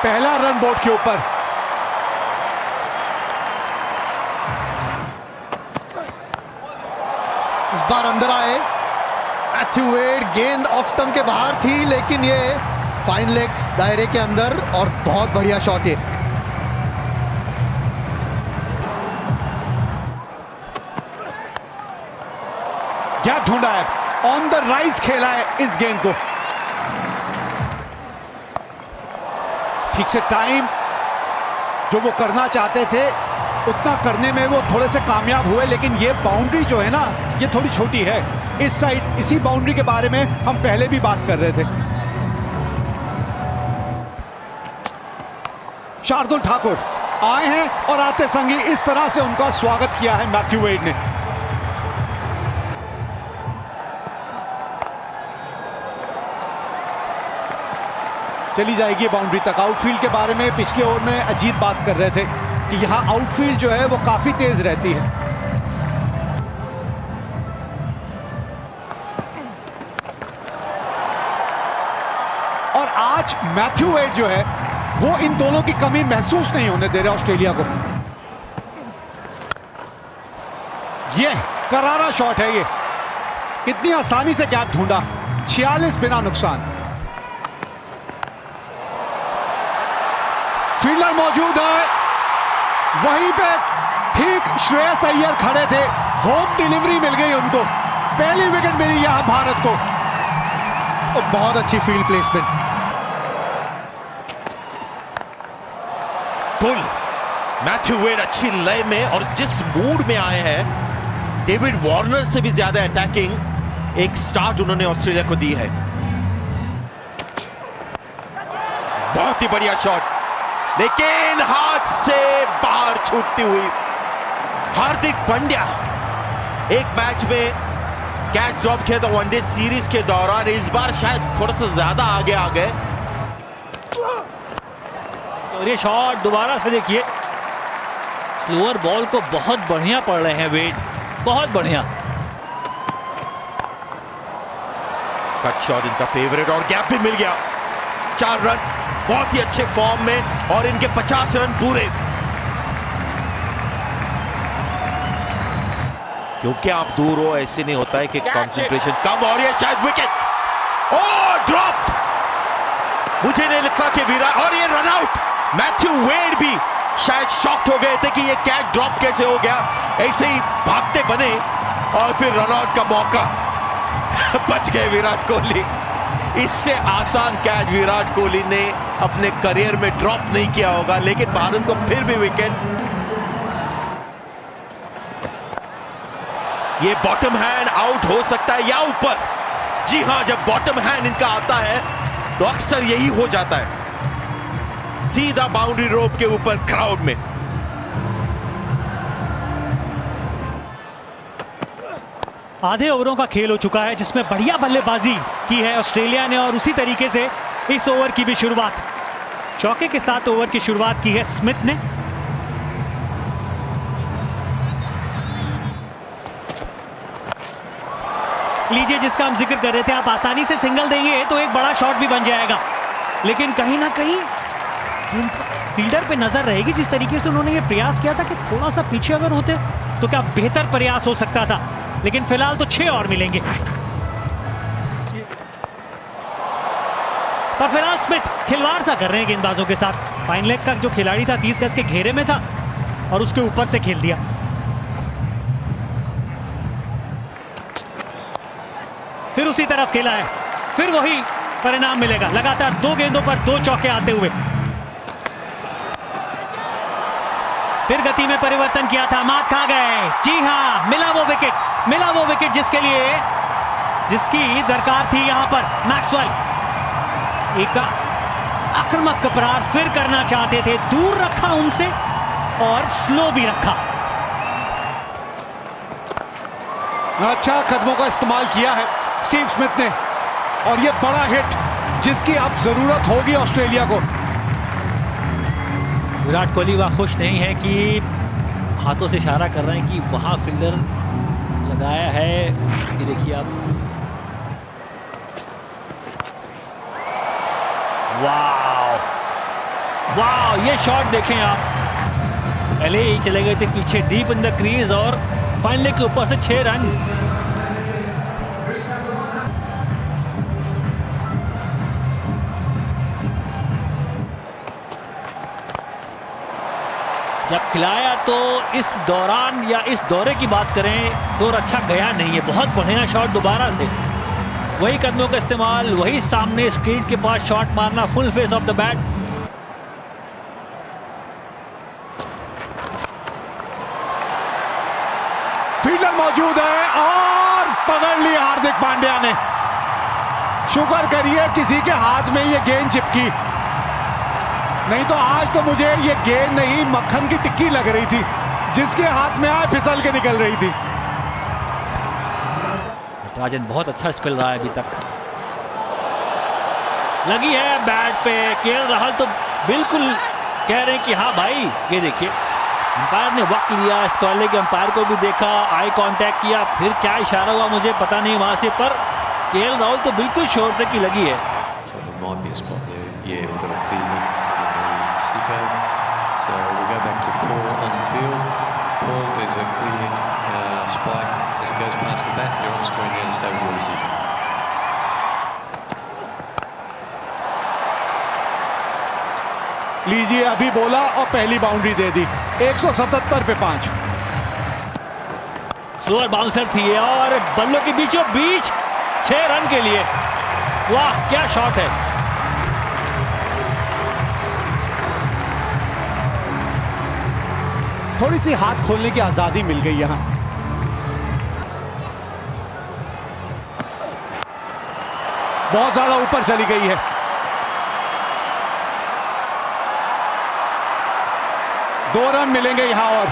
पहला run board के ऊपर। इस बार अंदर आए मैथ्यू वेड, गेंद ऑफ स्टंप के बाहर थी, लेकिन ये फाइन लेग्स दायरे के अंदर और बहुत बढ़िया शॉट है। गैप ढूंढा है, ऑन द राइज खेला है इस गेंद को। ठीक से टाइम जो वो करना चाहते थे उतना करने में वो थोड़े से कामयाब हुए, लेकिन ये बाउंड्री जो है ना ये थोड़ी छोटी है इस साइड। इसी बाउंड्री के बारे में हम पहले भी बात कर रहे थे। शार्दुल ठाकुर आए हैं और आते संगी इस तरह से उनका स्वागत किया है मैथ्यू वेड ने। चली जाएगी बाउंड्री तक। आउटफील्ड के बारे में पिछले ओवर में अजीत बात कर रहे थे कि यहां आउटफील्ड जो है वो काफी तेज रहती है। और आज मैथ्यू वेड जो है वो इन दोनों की कमी महसूस नहीं होने दे रहे ऑस्ट्रेलिया को। ये करारा शॉट है, ये कितनी आसानी से गैप ढूंढा, 46 बिना नुकसान। फील्डर मौजूद है वहीं पे, ठीक श्रेयस अय्यर खड़े थे, होम डिलीवरी मिल गई उनको, पहली विकेट मिली यहां भारत को। और बहुत अच्छी फील्ड प्लेसमेंट। पुल मैथ्यू वेड अच्छी लय में और जिस मूड में आए हैं, डेविड वार्नर से भी ज्यादा अटैकिंग एक स्टार्ट उन्होंने ऑस्ट्रेलिया को दी है। बहुत ही बढ़िया शॉट, लेकिन हाथ से बाहर छूटती हुई। हार्दिक पांड्या एक मैच में कैच ड्रॉप किया था वनडे सीरीज के दौरान, इस बार शायद थोड़ा सा ज्यादा आगे आ गए। और ये शॉट दोबारा से देखिए, स्लोअर बॉल को बहुत बढ़िया पड़ रहे हैं वेड, बहुत बढ़िया। कट शॉट इनका फेवरेट और गैप भी मिल गया। 4 रन, बहुत ही अच्छे फॉर्म में और इनके 50 रन पूरे। क्योंकि आप दूर हो ऐसे नहीं होता है कि कंसंट्रेशन कम, और ये शायद विकेट। ओह ड्रॉप, मुझे नहीं लगता कि विराट, और ये रन आउट। मैथ्यू वेड भी शायद शॉक्ड हो गए थे कि ये कैच ड्रॉप कैसे हो गया। ऐसे ही भागते बने और फिर रन आउट का मौका बच गए विराट कोहली। इससे आसान कैच विराट कोहली ने अपने करियर में ड्रॉप नहीं किया होगा, लेकिन भारत को फिर भी विकेट। ये बॉटम हैंड आउट हो सकता है या ऊपर। जी हां, जब बॉटम हैंड इनका आता है तो अक्सर यही हो जाता है, सीधा बाउंड्री रोप के ऊपर क्राउड में। आधे ओवरों का खेल हो चुका है जिसमें बढ़िया बल्लेबाजी की है ऑस्ट्रेलिया ने, और उसी तरीके से इस ओवर की भी शुरुआत चौके के साथ ओवर की शुरुआत की है स्मिथ ने। लीजिए, जिसका हम जिक्र कर रहे थे, आप आसानी से सिंगल देंगे तो एक बड़ा शॉट भी बन जाएगा, लेकिन कहीं ना कहीं फील्डर पे नजर रहेगी। जिस तरीके से उन्होंने ये प्रयास किया था कि थोड़ा सा पीछे अगर होते तो क्या बेहतर प्रयास हो सकता था, लेकिन फिलहाल तो 6 और मिलेंगे। और फिलहाल स्मिथ खिलवाड़ सा कर रहे हैं गेंदबाजों के साथ। फाइन लेग का जो खिलाड़ी था 30 गज के घेरे में था और उसके ऊपर से खेल दिया। फिर उसी तरफ खेला है, फिर वही परिणाम मिलेगा। लगातार 2 गेंदों पर 2 चौके आते हुए। फिर गति में परिवर्तन किया था, मात खा गए। जी हां, मिला वो विकेट जिसकी दरकार थी यहां पर। मैक्सवेल एक आक्रामक प्रहार फिर करना चाहते थे, दूर रखा उनसे और स्लो भी रखा। अच्छा कदमों का इस्तेमाल किया है स्टीव स्मिथ ने, और ये बड़ा हिट जिसकी अब जरूरत होगी ऑस्ट्रेलिया को। विराट कोहली वह खुश नहीं है कि हाथों से इशारा कर रहे हैं कि वहां फील्डर लगाया है। ये देखिए आप, वाह, वाह, ये शॉट देखें आप, पहले ही चले गए थे पीछे डीप इन द क्रीज और फाइनली के ऊपर से 6 रन। जब खिलाया तो इस दौरान या इस दौरे की बात करें तो अच्छा गया नहीं है, बहुत बढ़िया शॉट दोबारा से, वही कदमों का इस्तेमाल, वही सामने स्क्रीन के पास शॉट मारना, full face of the bat. Fielder मौजूद है और पकड़ ली हार्दिक पांड्या ने। शुक्र करिए किसी के हाथ में ये गेंद चिपकी, नहीं तो आज तो मुझे ये गेंद नहीं मक्खन की टिक्की लग रही थी, जिसके हाथ में आए फिसल के निकल रही थी। राजन बहुत अच्छा स्पेल रहा है अभी तक, लगी है बैट पे। केएल राहुल तो बिल्कुल कह रहे हैं कि हाँ भाई, ये देखिए अंपायर ने वक्त लिया, स्क्वाले के अंपायर को भी देखा, आई कांटेक्ट किया, फिर क्या इशारा हुआ मुझे पता नहीं वहां से, पर केएल राहुल तो बिल्कुल श्योर थे कि लगी है। So we'll go back to Paul on the field. Paul, there's a clear spike as it goes past the bat. You're on screen now to stay with your decision. लीजिए, अभी बोला और पहली बाउंड्री दे दी। 177 पे 5। स्लोअर बाउंसर थी और बल्लों के बीचों बीच 6 रन के लिए। वाह क्या शॉट है। थोड़ी सी हाथ खोलने की आजादी मिल गई यहां। बहुत ज्यादा ऊपर चली गई है। दो रन मिलेंगे यहां और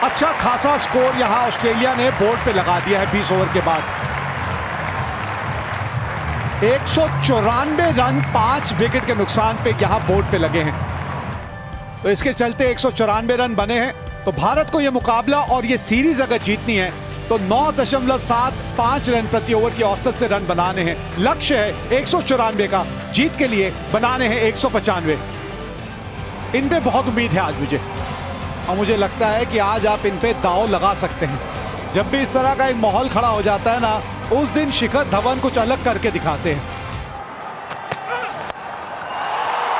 अच्छा खासा स्कोर यहां ऑस्ट्रेलिया ने बोर्ड पे लगा दिया है 20 ओवर के बाद। 194 रन 5 विकेट के नुकसान पे यहां बोर्ड पे लगे हैं। तो इसके चलते 194 रन बने हैं। तो भारत को यह मुकाबला और ये सीरीज अगर जीतनी है तो 9.75 रन प्रति ओवर की औसत से रन बनाने हैं। लक्ष्य है 194 का, जीत के लिए बनाने हैं 195। इन पे बहुत उम्मीद है आज मुझे, और मुझे लगता है कि आज आप इन पे दांव लगा सकते हैं। जब भी इस तरह का एक माहौल खड़ा हो जाता है ना, उस दिन शिखर धवन कुछ अलग करके दिखाते हैं।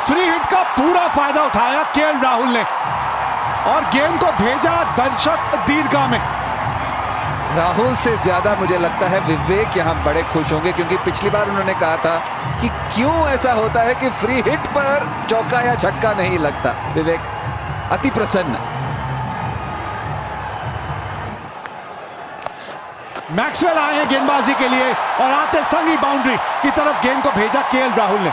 फ्री हिट का पूरा फायदा उठाया केएल राहुल ने और गेंद को भेजा दर्शक दीर्घा में। राहुल से ज्यादा मुझे लगता है विवेक यहां बड़े खुश होंगे, क्योंकि पिछली बार उन्होंने कहा था कि क्यों ऐसा होता है कि फ्री हिट पर चौका या छक्का नहीं लगता। विवेक अति प्रसन्न। मैक्सवेल आए हैं गेंदबाजी के लिए और आते संग ही बाउंड्री की तरफ गेंद को भेजा केएल राहुल ने।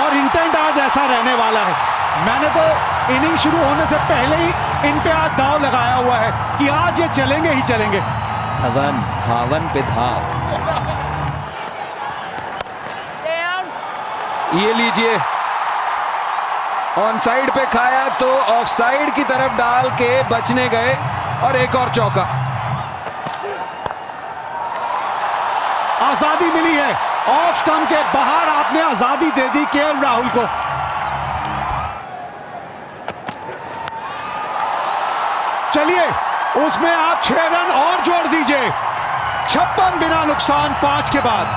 और इंटेंट आज ऐसा रहने वाला है। मैंने तो इनिंग शुरू होने से पहले ही इन पे आज दाव लगाया हुआ है कि आज ये चलेंगे ही चलेंगे। धवन धावन पे धाव। ये लीजिए, ऑन साइड पे खाया तो ऑफ साइड की तरफ डाल के बचने गए और एक और चौका। आजादी मिली है, ऑफ स्टंप के बाहर आपने आजादी दे दी केएल राहुल को। चलिए उसमें आप 6 रन और जोड़ दीजिए। 56 बिना नुकसान 5 के बाद।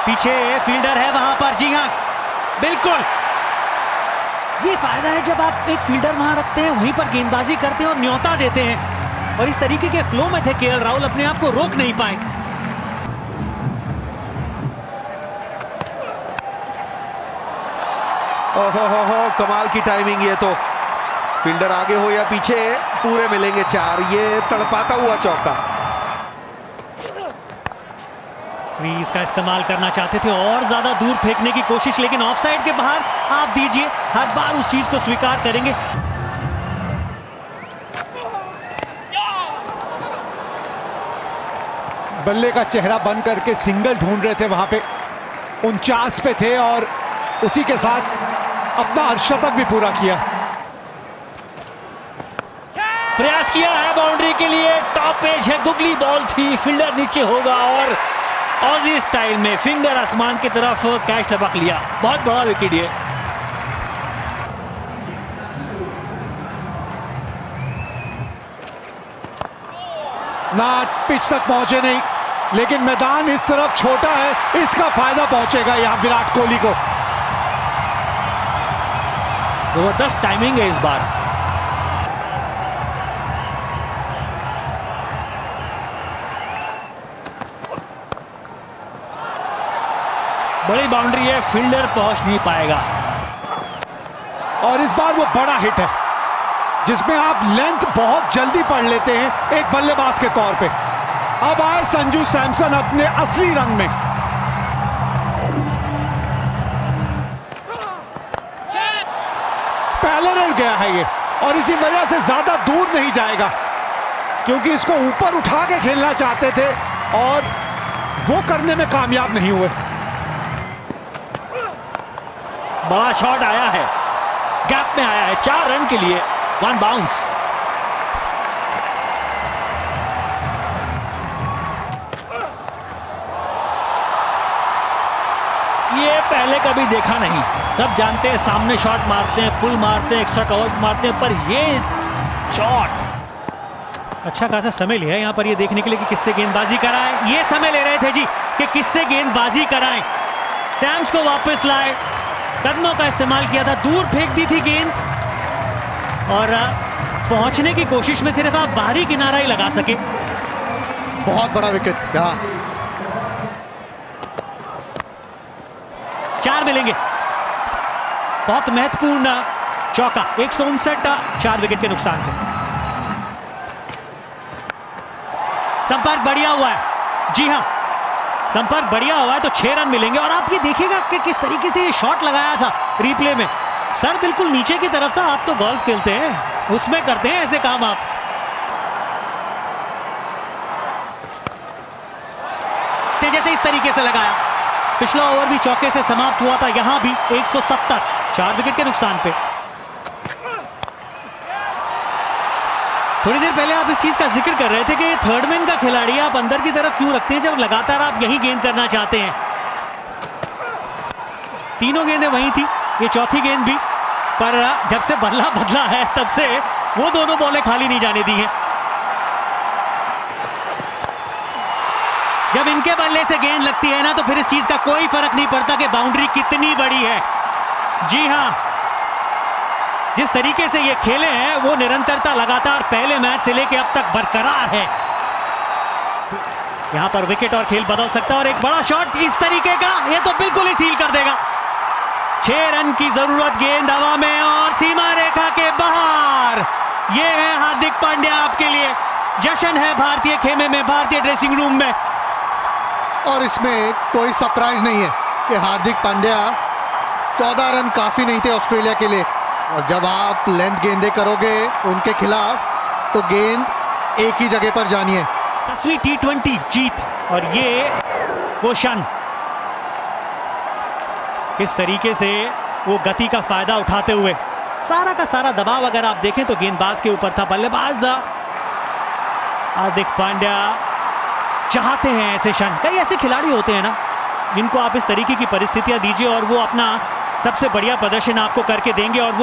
पीछे फील्डर है वहां पर, जी हां बिल्कुल। ये फायदा है जब आप एक फील्डर वहां रखते हैं, वहीं पर गेंदबाजी करते हैं और न्योता देते हैं। और इस तरीके के फ्लो में थे केएल राहुल, अपने आप को रोक नहीं पाए। ओहो कमाल की टाइमिंग। ये तो फील्डर आगे हो या पीछे पूरे मिलेंगे 4। ये तड़पाता हुआ चौका। क्रीज का इस्तेमाल करना चाहते थे और ज्यादा दूर फेंकने की कोशिश, लेकिन ऑफसाइड के बाहर आप दीजिए, हर बार उस चीज को स्वीकार करेंगे। बल्ले का चेहरा बंद करके सिंगल ढूंढ रहे थे वहां पे, 49 पे थे और उसी के साथ अपना अर्धशतक भी पूरा किया। प्रयास किया है बाउंड्री के लिए, टॉप एज है, गुगली बॉल थी, फील्डर नीचे होगा और ऑजी स्टाइल में फिंगर आसमान की तरफ कैच लपक लिया। बहुत बड़ा विकेट ये। ना पिच तक पहुंचे नहीं, लेकिन मैदान इस तरफ छोटा है, इसका फायदा पहुंचेगा यहां विराट कोहली को। जबरदस्त टाइमिंग है इस बार। बड़ी बाउंड्री है, फील्डर पहुंच नहीं पाएगा। और इस बार वो बड़ा हिट है जिसमें आप लेंथ बहुत जल्दी पढ़ लेते हैं एक बल्लेबाज के तौर पे। अब आए संजू सैमसन अपने असली रंग में। पहले रन गया है ये, और इसी वजह से ज्यादा दूर नहीं जाएगा, क्योंकि इसको ऊपर उठा के खेलना चाहते थे और वो करने में कामयाब नहीं हुए। बड़ा शॉट आया है, गैप में आया है, 4 रन के लिए 1 बाउंस। ये पहले कभी देखा नहीं। सब जानते हैं सामने शॉट मारते हैं, पुल मारते हैं, एक्स्ट्रा कवर मारते हैं, पर ये शॉट अच्छा खासा समय लिया यहाँ पर ये देखने के लिए कि किससे गेंदबाजी कराएं। ये समय ले रहे थे जी कि किससे गेंदबाजी कराएं। सैम्स को वापस लाए, कदमों का इस्तेमाल किया था, दूर फेंक दी थी गेंद और पहुंचने की कोशिश में सिर्फ आप बाहरी किनारा ही लगा सके। बहुत बड़ा विकेट यहाँ। 4 मिलेंगे। बहुत महत्वपूर्ण चौका, 159 4 विकेट के नुकसान पे। संपर्क बढ़िया हुआ है, जी हां संपर्क बढ़िया हुआ है, तो 6 रन मिलेंगे। और आप ये देखिएगा कि किस तरीके से ये शॉट लगाया था रिप्ले में, सर बिल्कुल नीचे की तरफ था। आप तो गोल्फ खेलते हैं, उसमें करते हैं ऐसे काम आप। जैसे इस तरीके से लगाया, पिछला ओवर भी चौके से समाप्त हुआ था, यहां भी 170 4 विकेट के नुकसान पे। थोड़ी देर पहले आप इस चीज का जिक्र कर रहे थे कि थर्ड मैन का खिलाड़ी आप अंदर की तरफ क्यों रखते हैं जब लगातार आप यही गेंद करना चाहते हैं। तीनों गेंदें वहीं थी, ये चौथी गेंद भी, पर जब से बल्ला बदला है तब से वो दोनों बॉलें खाली नहीं जाने दी हैं। जब इनके बल्ले से गेंद लगती है ना, तो फिर इस चीज का कोई फर्क नहीं पड़ता कि बाउंड्री कितनी बड़ी है। जी हां, जिस तरीके से ये खेले हैं वो निरंतरता लगातार पहले मैच से लेके अब तक बरकरार है। यहां पर विकेट और खेल बदल सकता है, और एक बड़ा शॉट इस तरीके का, ये तो बिल्कुल ही सील कर देगा। 6 रन की जरूरत, गेंद हवा में और सीमा रेखा के बाहर। ये है हार्दिक पांड्या आपके लिए। जश्न है भारतीय खेमे में, भारतीय ड्रेसिंग रूम में। और इसमें कोई सरप्राइज नहीं है कि हार्दिक पांड्या 14 रन काफी नहीं थे ऑस्ट्रेलिया के लिए, और जब आप लेंथ गेंदे करोगे उनके खिलाफ तो गेंद एक ही जगह पर जानी है। 10वीं T20 जीत, और ये वो क्षण किस तरीके से वो गति का फायदा उठाते हुए, सारा का सारा दबाव अगर आप देखें तो गेंदबाज के ऊपर था। बल्लेबाज हार्दिक पांड्या चाहते हैं ऐसे क्षण। कई ऐसे खिलाड़ी होते हैं ना जिनको आप इस तरीके की परिस्थितियां दीजिए और वो अपना सबसे बढ़िया प्रदर्शन आपको करके देंगे, और वो